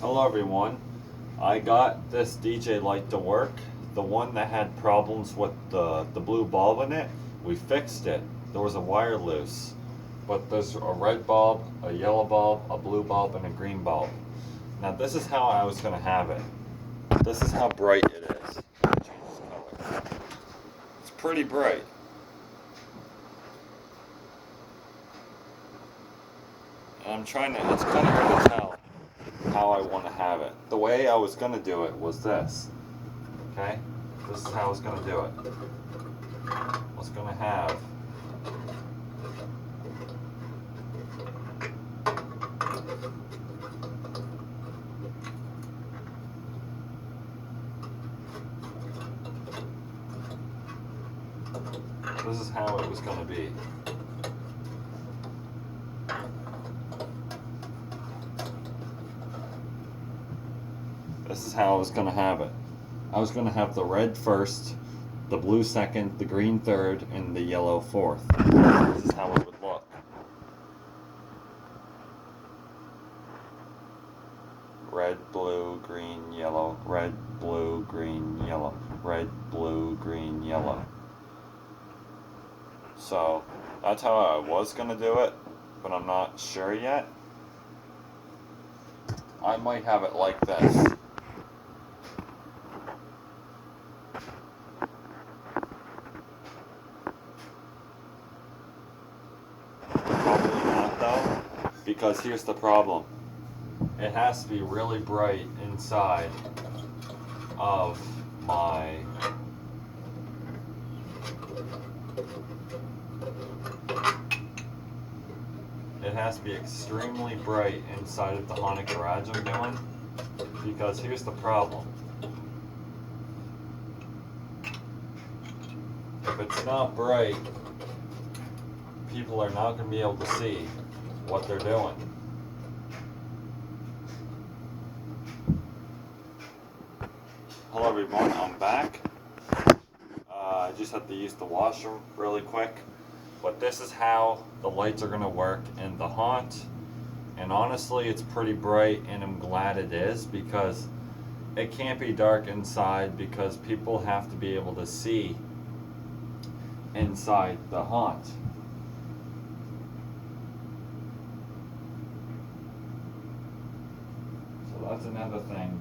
Hello everyone. I got this DJ light to work. The one that had problems with the blue bulb in it, we fixed it. There was a wire loose. But there's a red bulb, a yellow bulb, a blue bulb, and a green bulb. Now this is how I was going to have it. This is how bright it is. Changes color. It's pretty bright. And I'm trying to, it's kind of hard to tell how I want to have it. The way I was going to do it was this. Okay? This is how I was going to do it. I was going to have this is how it was going to be. This is how I was going to have it. I was going to have the red first, the blue second, the green third, and the yellow fourth. This is how it would look. Red, blue, green, yellow, red, blue, green, yellow, red, blue, green, yellow. So that's how I was going to do it, but I'm not sure yet. I might have it like this. Probably not though, because here's the problem. It has to be really bright inside of my it has to be extremely bright inside of the haunted garage I'm doing, because here's the problem. If it's not bright, people are not going to be able to see what they're doing. Hello everyone, I'm back. I just had to use the washroom really quick. But this is how the lights are going to work in the haunt. And honestly, it's pretty bright, and I'm glad it is, because it can't be dark inside, because people have to be able to see inside the haunt. So that's another thing.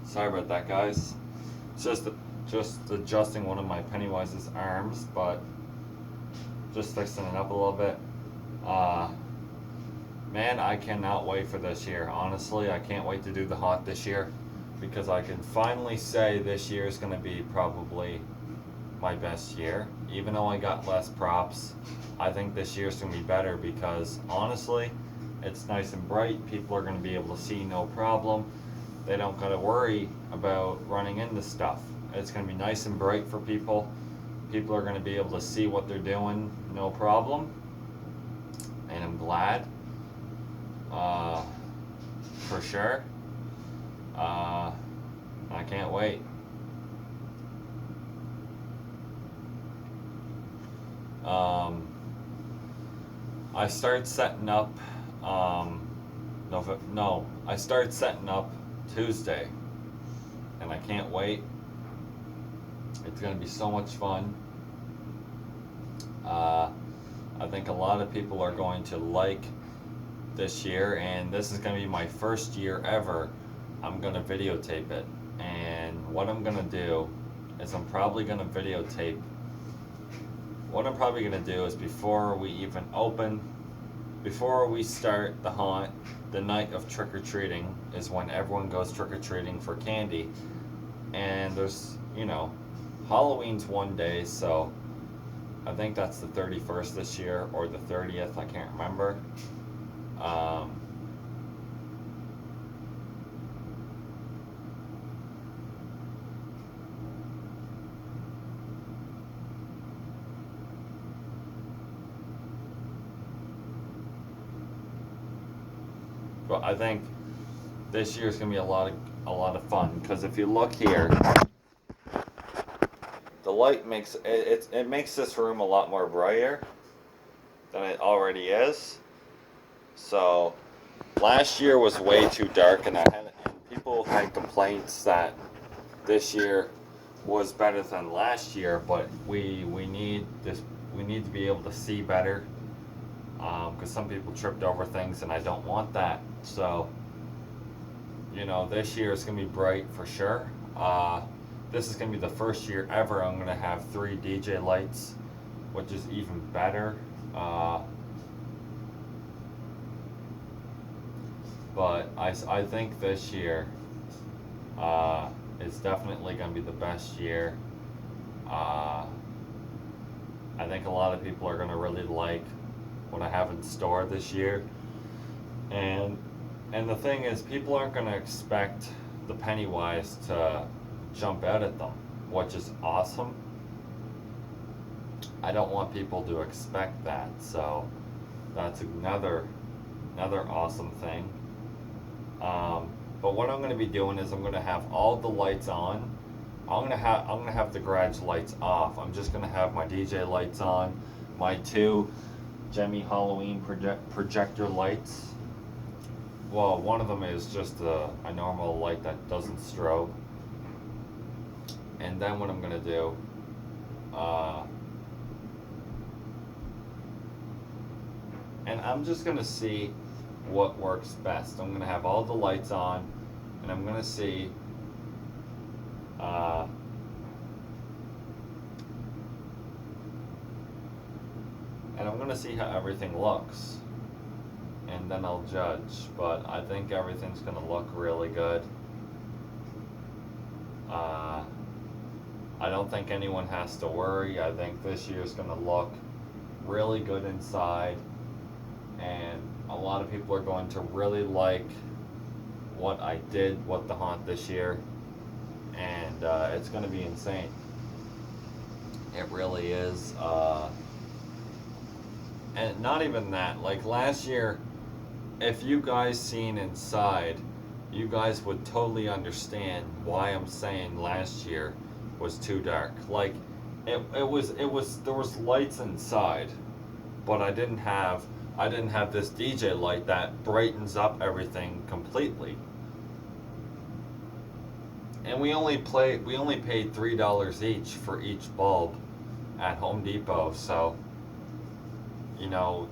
Sorry about that, guys. It's just adjusting one of my Pennywise's arms, but just fixing it up a little bit. Man, I cannot wait for this year. Honestly, I can't wait to do the haunt this year, because I can finally say this year is going to be probably my best year. Even though I got less props, I think this year's going to be better, because honestly, it's nice and bright. People are going to be able to see no problem. They don't gotta worry about running into stuff. It's gonna be nice and bright for people. People are gonna be able to see what they're doing, no problem. And I'm glad, for sure. I can't wait. I started setting up, I started setting up Tuesday, and I can't wait. It's going to be so much fun. I think a lot of people are going to like this year, and this is going to be my first year ever. I'm going to videotape it, and what I'm going to do is I'm probably going to videotape. What I'm probably going to do is before we start the haunt, the night of trick-or-treating is when everyone goes trick-or-treating for candy. And there's, Halloween's one day, so I think that's the 31st this year or the 30th. I can't remember. Um, but I think this year is gonna be a lot of fun because if you look here, the light makes it makes this room a lot more brighter than it already is. So last year was way too dark, and people had complaints that this year was better than last year. But we need this. We need to be able to see better because some people tripped over things, and I don't want that. So this year is gonna be bright for sure. This is gonna be the first year ever I'm gonna have 3 DJ lights, which is even better. But I think this year is definitely going to be the best year. I think a lot of people are going to really like what I have in store this year. And the thing is, people aren't going to expect the Pennywise to jump out at them, which is awesome. I don't want people to expect that, so that's another awesome thing. But what I'm going to be doing is I'm going to have all the lights on. I'm going to have the garage lights off. I'm just going to have my DJ lights on, my 2 Gemmy Halloween projector lights. Well, one of them is just a normal light that doesn't strobe. And then what I'm going to do, and I'm just going to see what works best. I'm going to have all the lights on, and I'm going to see how everything looks, and then I'll judge. But I think everything's going to look really good. I don't think anyone has to worry. I think this year's going to look really good inside, and a lot of people are going to really like what I did with the haunt this year, and it's going to be insane. It really is. And not even that, like last year, if you guys seen inside, you guys would totally understand why I'm saying last year was too dark. Like it was there was lights inside, but I didn't have this DJ light that brightens up everything completely. And we only paid $3 each for each bulb at Home Depot, so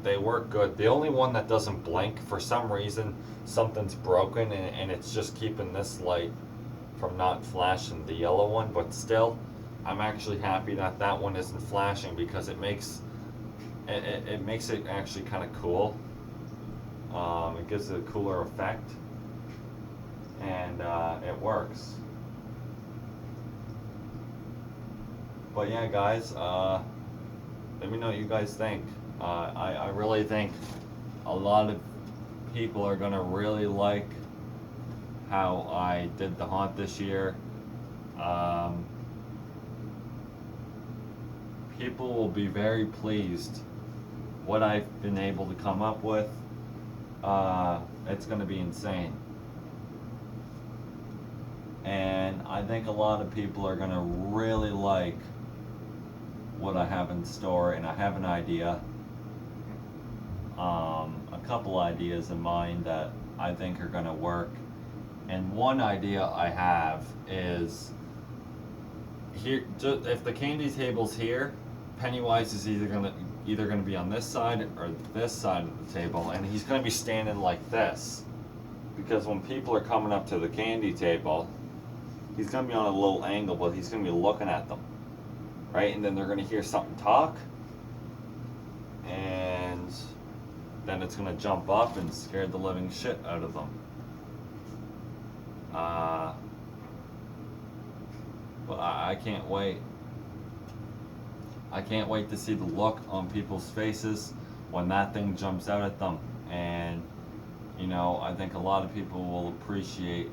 they work good. The only one that doesn't blink, for some reason, something's broken, and it's just keeping this light from not flashing the yellow one. But still, I'm actually happy that one isn't flashing, because it makes it actually kind of cool. It gives it a cooler effect, and it works. But yeah, guys, let me know what you guys think. I really think a lot of people are gonna really like how I did the haunt this year. People will be very pleased what I've been able to come up with. It's gonna be insane. And I think a lot of people are gonna really like what I have in store, and I have an idea. A couple ideas in mind that I think are gonna work. And one idea I have is here, if the candy table's here, Pennywise is either gonna be on this side or this side of the table, and he's gonna be standing like this, because when people are coming up to the candy table, he's gonna be on a little angle, but he's gonna be looking at them, right? And then they're gonna hear something talk, and then it's gonna jump up and scare the living shit out of them. But I can't wait. I can't wait to see the look on people's faces when that thing jumps out at them. And, you know, I think a lot of people will appreciate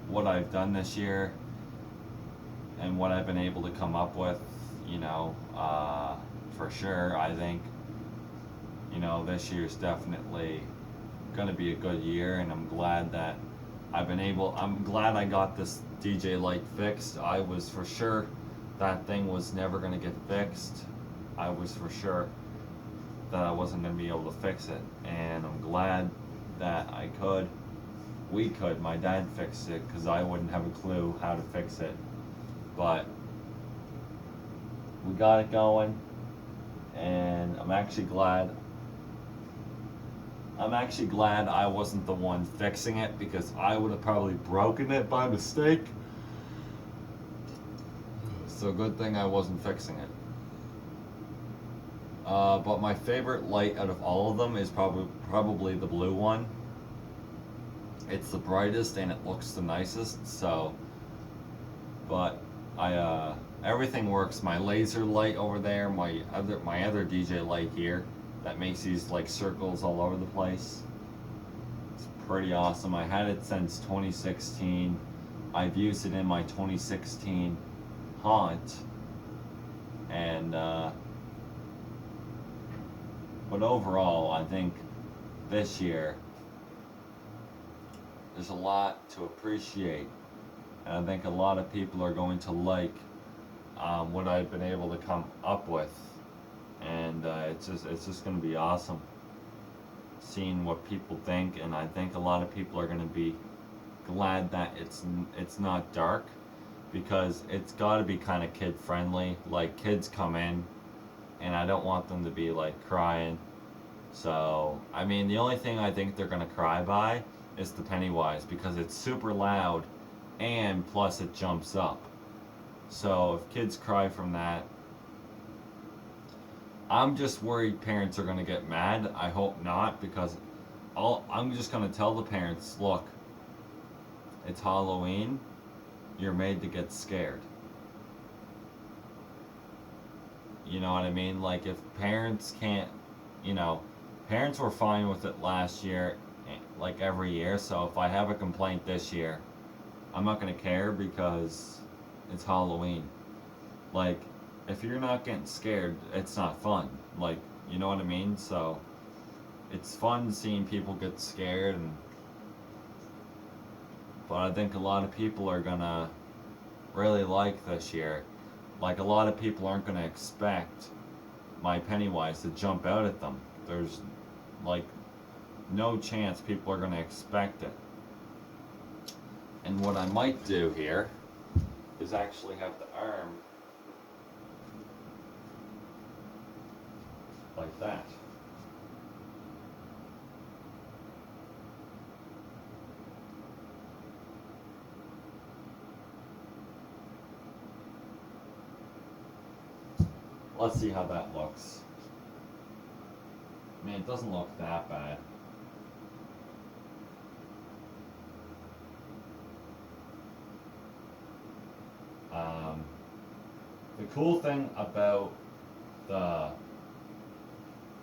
what I've done this year and what I've been able to come up with, you know, for sure. I think, you know, this year's definitely going to be a good year, and I'm glad that I'm glad I got this DJ light fixed. I was for sure that thing was never going to get fixed. I was for sure that I wasn't going to be able to fix it, and I'm glad that my dad fixed it, because I wouldn't have a clue how to fix it. But we got it going, and I'm actually glad I wasn't the one fixing it, because I would have probably broken it by mistake. So good thing I wasn't fixing it. But my favorite light out of all of them is probably the blue one. It's the brightest and it looks the nicest. So, but everything works. My laser light over there, my other DJ light here, that makes these like circles all over the place. It's pretty awesome. I had it since 2016. I've used it in my 2016 haunt, and but overall, I think this year there's a lot to appreciate, and I think a lot of people are going to like what I've been able to come up with, and it's just going to be awesome seeing what people think. And I think a lot of people are going to be glad that it's not dark, because it's got to be kind of kid friendly. Like, kids come in and I don't want them to be like crying. So I mean, the only thing I think they're going to cry by is the Pennywise, because it's super loud and plus it jumps up. So if kids cry from that, I'm just worried parents are going to get mad. I hope not, because I'm just going to tell the parents, look, it's Halloween, you're made to get scared. You know what I mean? Like, if parents can't, you know, parents were fine with it last year, like every year. So if I have a complaint this year, I'm not going to care, because it's Halloween. Like, if you're not getting scared, it's not fun. Like, you know what I mean? So it's fun seeing people get scared, but I think a lot of people are gonna really like this year. Like, a lot of people aren't gonna expect my Pennywise to jump out at them. There's like no chance people are gonna expect it. And what I might do here is actually have the arm like that. Let's see how that looks. I mean, it doesn't look that bad. The cool thing about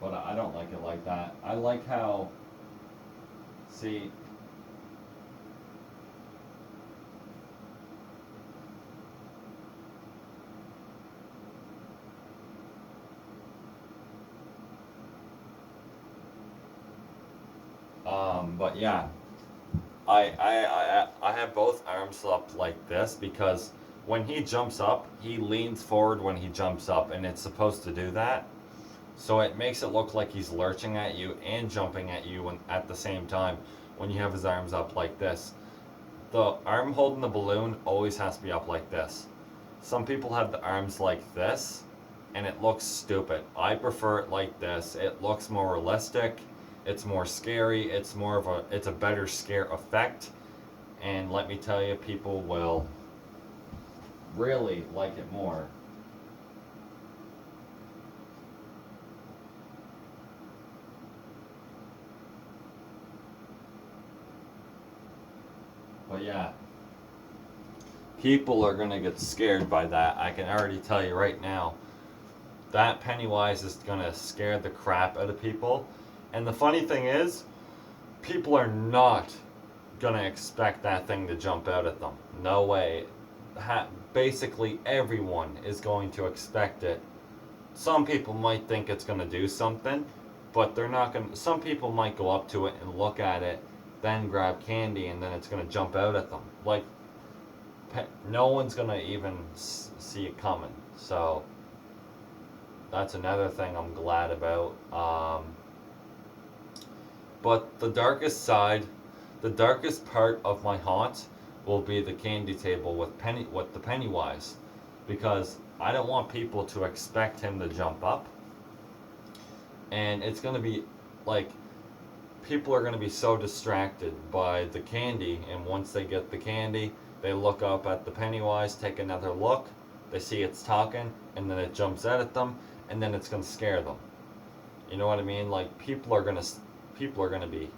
but I don't like it like that. I like how, see, but yeah, I have both arms up like this, because when he jumps up, he leans forward when he jumps up, and it's supposed to do that. So it makes it look like he's lurching at you and jumping at you at the same time when you have his arms up like this. The arm holding the balloon always has to be up like this. Some people have the arms like this, and it looks stupid. I prefer it like this. It looks more realistic. It's more scary. It's a better scare effect. And let me tell you, people will really like it more. But yeah, people are gonna get scared by that. I can already tell you right now. that Pennywise is gonna scare the crap out of people. And the funny thing is, people are not gonna expect that thing to jump out at them. No way. Basically, everyone is going to expect it. Some people might think it's gonna do something, but they're not gonna. Some people might go up to it and look at it, then grab candy, and then it's gonna jump out at them. Like, no one's gonna even see it coming. So that's another thing I'm glad about. But the darkest side, the darkest part of my haunt will be the candy table with the Pennywise, because I don't want people to expect him to jump up, and it's gonna be like, people are gonna be so distracted by the candy, and once they get the candy, they look up at the Pennywise, take another look, they see it's talking, and then it jumps out at them, and then it's gonna scare them. You know what I mean? Like, people are gonna be,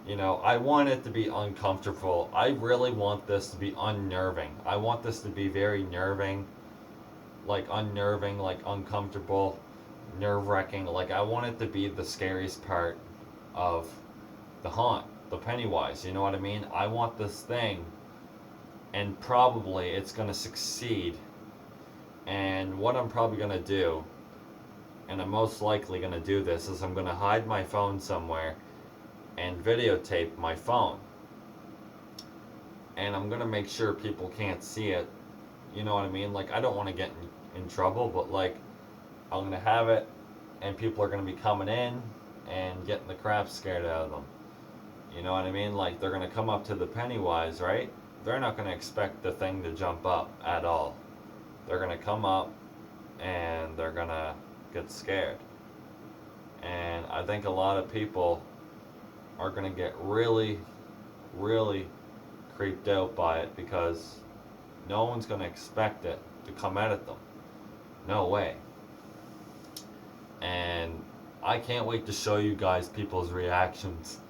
I want it to be uncomfortable. I really want this to be unnerving. I want this to be very unnerving, like uncomfortable, nerve-wracking. Like, I want it to be the scariest part of the haunt, the Pennywise. You know what I mean? I want this thing, and probably it's gonna succeed. And what I'm probably gonna do, and I'm most likely gonna do this, is I'm gonna hide my phone somewhere and videotape my phone. And I'm gonna make sure people can't see it. You know what I mean? Like, I don't want to get in trouble, but like, I'm gonna have it, and people are gonna be coming in and getting the crap scared out of them. You know what I mean? Like, they're gonna come up to the Pennywise, right? They're not gonna expect the thing to jump up at all. They're gonna come up and they're gonna get scared. And I think a lot of people are gonna get really, really creeped out by it, because no one's gonna expect it to come out at them. No way. And I can't wait to show you guys people's reactions.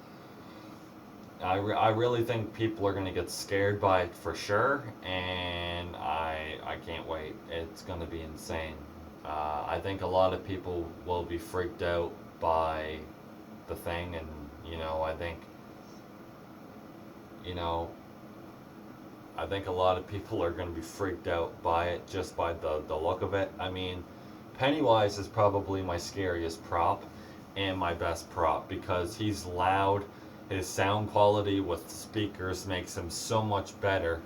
I really think people are gonna get scared by it for sure, and I can't wait. It's gonna be insane. I think a lot of people will be freaked out by the thing, and I think a lot of people are going to be freaked out by it, just by the look of it. I mean, Pennywise is probably my scariest prop and my best prop, because he's loud. His sound quality with speakers makes him so much better,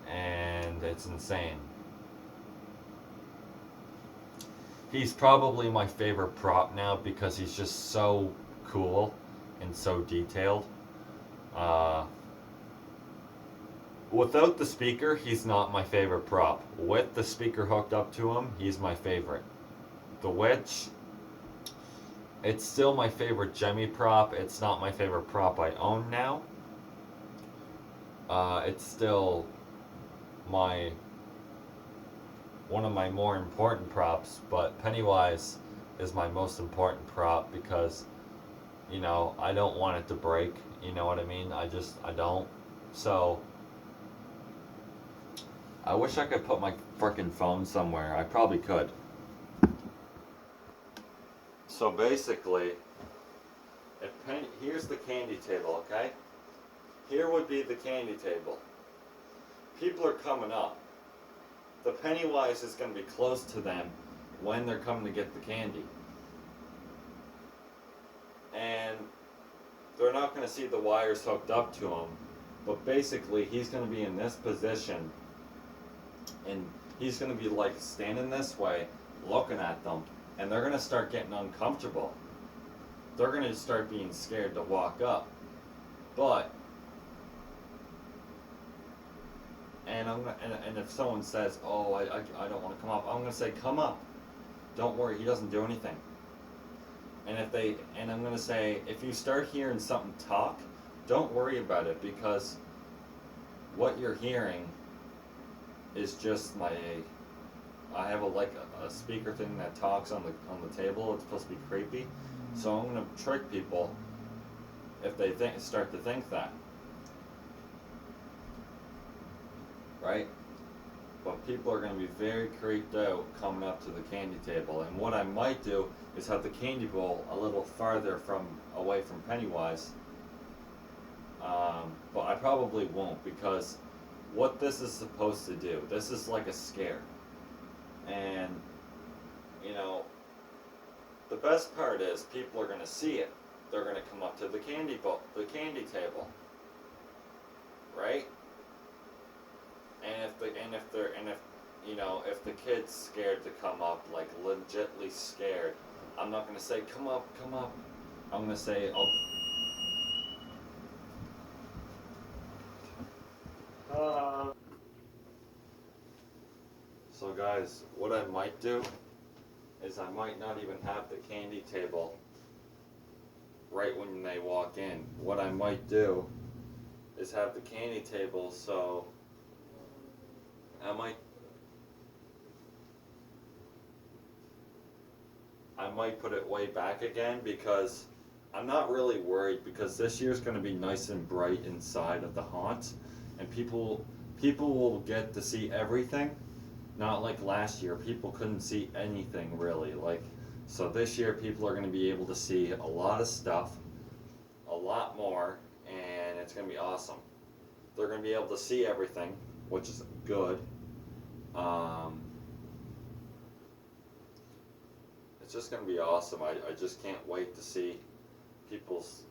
and it's insane. He's probably my favorite prop now, because he's just so cool and so detailed. Without the speaker, he's not my favorite prop. With the speaker hooked up to him, he's my favorite. The Witch, it's still my favorite Jemmy prop. It's not my favorite prop I own now. It's still one of my more important props, but Pennywise is my most important prop, because, I don't want it to break. You know what I mean? I don't. So, I wish I could put my frickin' phone somewhere. I probably could. So basically, here's the candy table, okay? Here would be the candy table. People are coming up. The Pennywise is going to be close to them when they're coming to get the candy. And they're not going to see the wires hooked up to him, but basically he's going to be in this position, and he's going to be like standing this way, looking at them, and they're going to start getting uncomfortable. They're going to start being scared to walk up. But, and if someone says, oh, I don't want to come up, I'm going to say, come up. Don't worry, he doesn't do anything. And I'm going to say, if you start hearing something talk, don't worry about it, because what you're hearing is just I have a speaker thing that talks on the table. It's supposed to be creepy. So I'm going to trick people if they start to think that. Right? but people are going to be very creeped out coming up to the candy table. And what I might do is have the candy bowl a little farther from away from Pennywise. But I probably won't, because what this is supposed to do, this is like a scare. And, you know, the best part is people are going to see it. They're going to come up to the candy table, right? If the kid's scared to come up, like legitly scared, I'm not gonna say come up, come up. I'm gonna say So guys, what I might do is I might not even have the candy table right when they walk in. What I might do is have the candy table, so I might put it way back again, because I'm not really worried, because this year's going to be nice and bright inside of the haunt, and people will get to see everything. Not like last year, people couldn't see anything really. So this year people are going to be able to see a lot of stuff, a lot more, and it's going to be awesome. They're going to be able to see everything, which is good. It's just going to be awesome. I just can't wait to see people's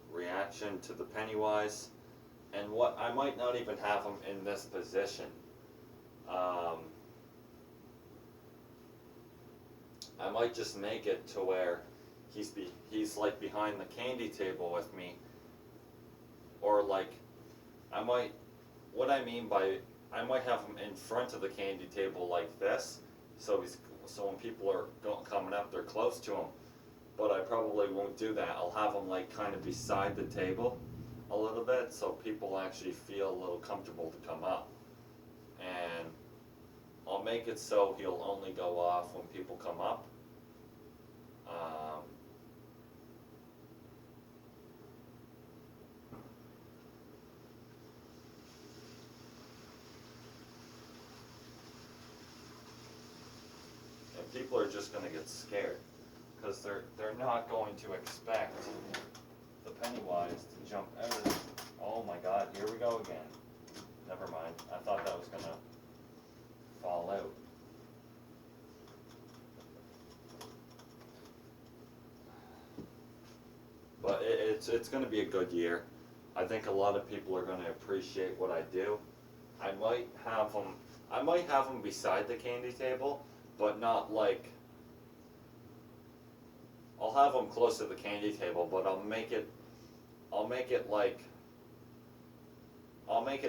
reaction to the Pennywise. And what I might not even have him in this position. I might just make it to where he's like behind the candy table with me, or like what I mean by I might have him in front of the candy table like this, so when people are coming up, they're close to him. But I probably won't do that. I'll have him like kind of beside the table a little bit, so people actually feel a little comfortable to come up. And I'll make it so he'll only go off when people come up. And people are just going to get scared, because they're not going to expect the Pennywise to jump out of the... Oh my god, here we go again. Never mind, I thought that was going to fall out. But it's going to be a good year. I think a lot of people are going to appreciate what I do. I might have them beside the candy table, but not like... I'll have them close to the candy table, but I'll make it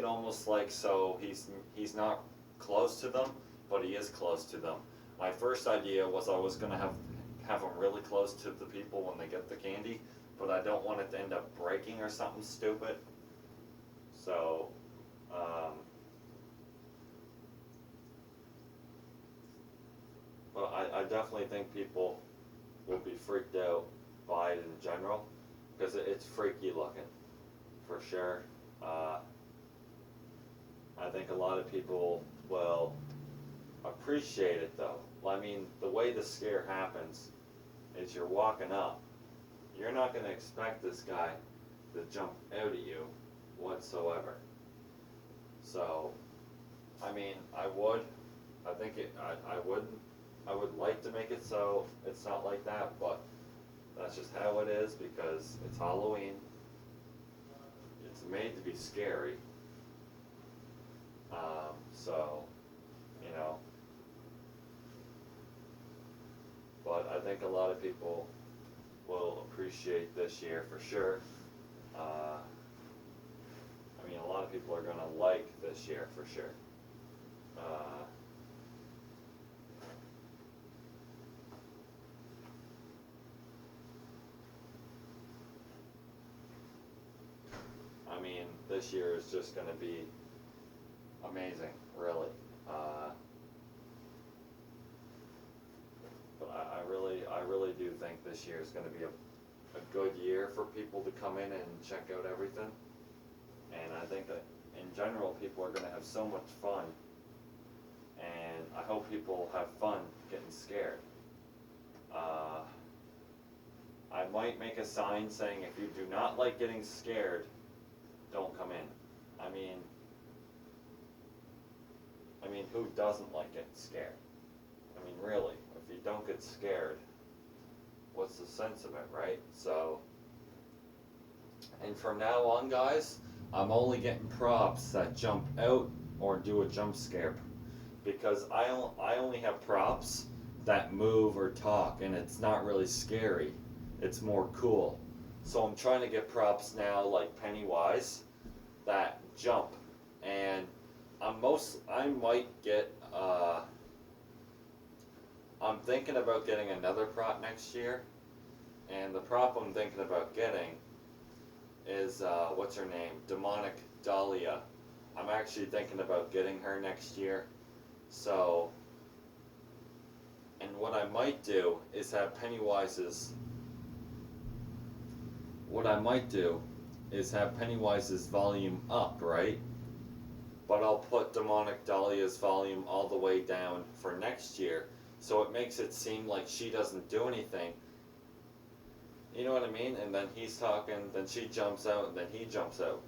almost like so he's not close to them, but he is close to them. My first idea was I was gonna have them really close to the people when they get the candy, but I don't want it to end up breaking or something stupid. So, but I definitely think people will be freaked out by it in general, because it's freaky looking, for sure. I think a lot of people will appreciate it though. I mean, the way the scare happens is you're walking up. You're not going to expect this guy to jump out at you whatsoever. So, I mean, I would like to make it so it's not like that, but that's just how it is, because it's Halloween. It's made to be scary. So, but I think a lot of people will appreciate this year for sure. I mean, a lot of people are gonna like this year for sure. I mean, this year is just gonna be amazing, really. But I really do think this year is going to be a good year for people to come in and check out everything. And I think that in general, people are going to have so much fun I hope people have fun getting scared. Uh, I might make a sign saying if you do not like getting scared, don't come in. I mean, who doesn't like getting scared? I mean, really, if you don't get scared, what's the sense of it, right? So, and from now on, guys, I'm only getting props that jump out or do a jump scare, because I only have props that move or talk, and it's not really scary. It's more cool. So I'm trying to get props now like Pennywise that jump, and I might get I'm thinking about getting another prop next year, and the prop I'm thinking about getting is what's her name? Demonic Dahlia. I'm actually thinking about getting her next year. So, and what I might do is have Pennywise's. What I might do is have Pennywise's volume up, right? But I'll put Demonic Dahlia's volume all the way down for next year, so it makes it seem like she doesn't do anything. You know what I mean? And then he's talking, then she jumps out, and then he jumps out.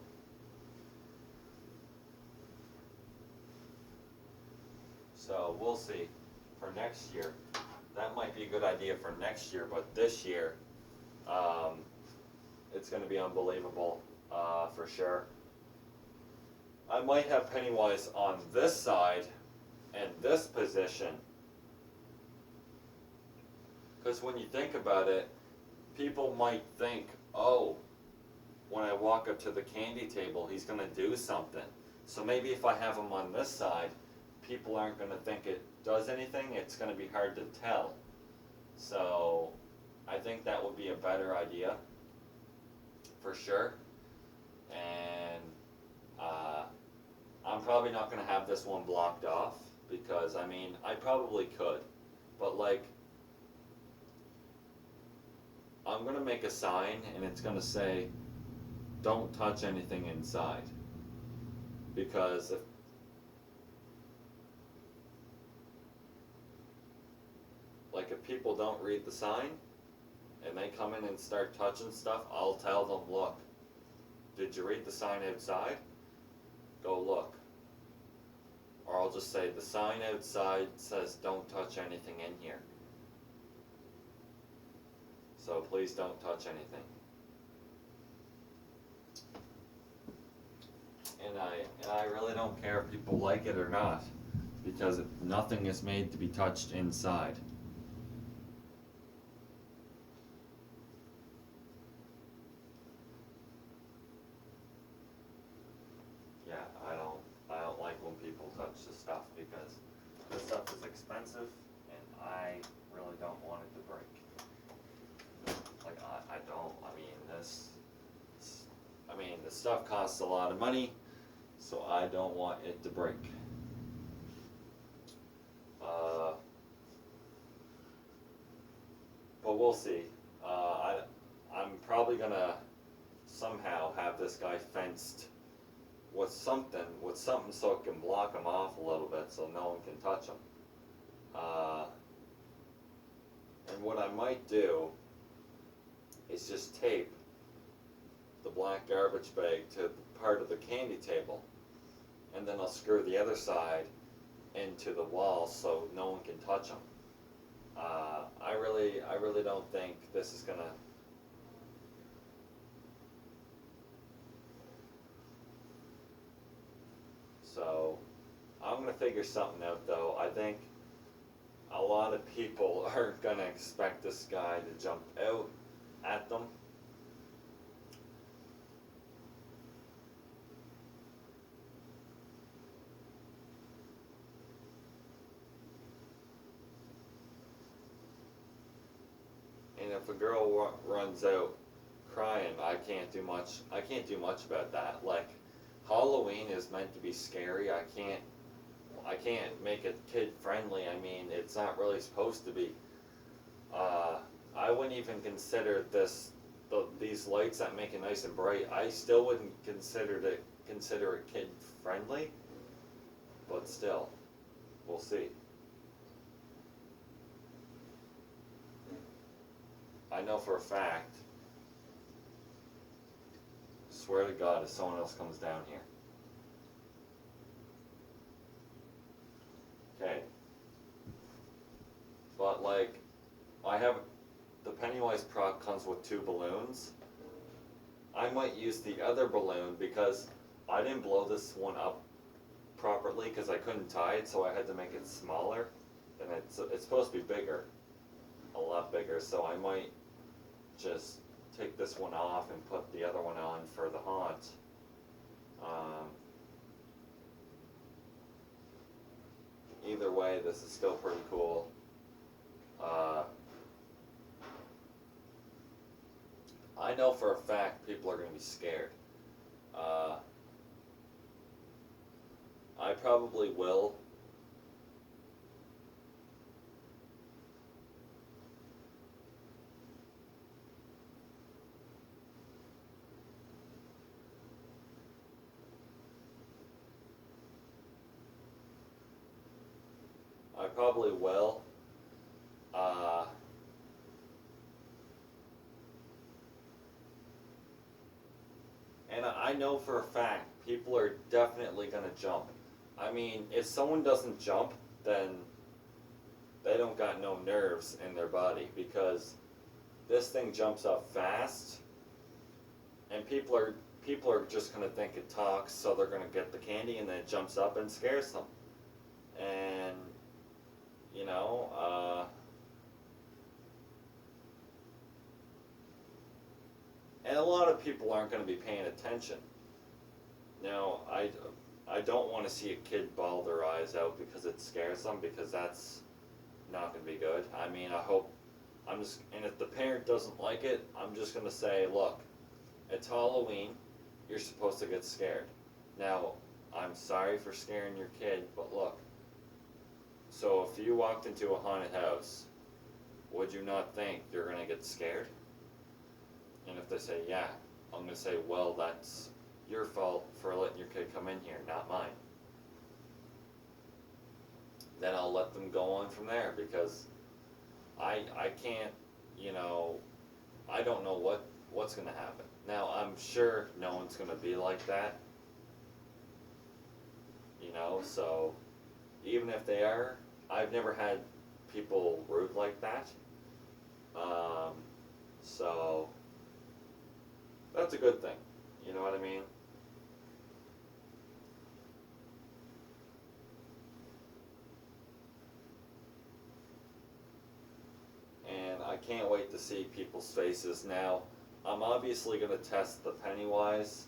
So we'll see for next year. That might be a good idea for next year, but this year, it's going to be unbelievable for sure. I might have Pennywise on this side and this position, because when you think about it, people might think, oh, when I walk up to the candy table, he's going to do something. So maybe if I have him on this side, people aren't going to think it does anything. It's going to be hard to tell. So I think that would be a better idea for sure. And I'm probably not going to have this one blocked off, because I mean, I probably could, but like, I'm going to make a sign and it's going to say, don't touch anything inside. Because if people don't read the sign and they come in and start touching stuff, I'll tell them, look, did you read the sign outside? Go look. Or I'll just say, the sign outside says don't touch anything in here. So please don't touch anything. And I really don't care if people like it or not, because nothing is made to be touched inside. Yeah, I don't like when people touch the stuff, because this stuff is expensive and I really don't want it to break. Like I don't. The stuff costs a lot of money, so I don't want it to break. But we'll see. I'm probably gonna somehow have this guy fenced with something so it can block him off a little bit, so no one can touch him. And what I might do is just tape the black garbage bag to part of the candy table, and then I'll screw the other side into the wall so no one can touch them. I really don't think this is gonna. So I'm gonna figure something out though. I think a lot of people aren't gonna expect this guy to jump out at them. And if a girl runs out crying, I can't do much about that. Like, Halloween is meant to be scary. I can't make it kid friendly. I mean, it's not really supposed to be. I wouldn't even consider these lights that make it nice and bright. I still wouldn't consider it kid friendly. But still, we'll see. know for a fact, swear to God, if someone else comes down here. Okay. But like, I have, the Pennywise prop comes with 2 balloons. I might use the other balloon because I didn't blow this one up properly because I couldn't tie it, so I had to make it smaller. And it's supposed to be bigger, a lot bigger, so I might just take this one off and put the other one on for the haunt. Either way, this is still pretty cool. I know for a fact people are going to be scared. I probably will. I probably will. And I know for a fact people are definitely going to jump. I mean, if someone doesn't jump, then they don't got no nerves in their body because this thing jumps up fast, and people are just going to think it talks, so they're going to get the candy, and then it jumps up and scares them. And you know, and a lot of people aren't going to be paying attention. Now, I don't want to see a kid bawl their eyes out because it scares them, because that's not going to be good. I mean, and if the parent doesn't like it, I'm just going to say, look, it's Halloween, you're supposed to get scared. Now, I'm sorry for scaring your kid, but look, so if you walked into a haunted house, would you not think you're going to get scared? And if they say, yeah, I'm going to say, well, that's your fault for letting your kid come in here, not mine. Then I'll let them go on from there, because I can't, you know, I don't know what's going to happen. Now, I'm sure no one's going to be like that, you know, so even if they are, I've never had people rude like that. So that's a good thing, you know what I mean? And I can't wait to see people's faces. Now, I'm obviously going to test the Pennywise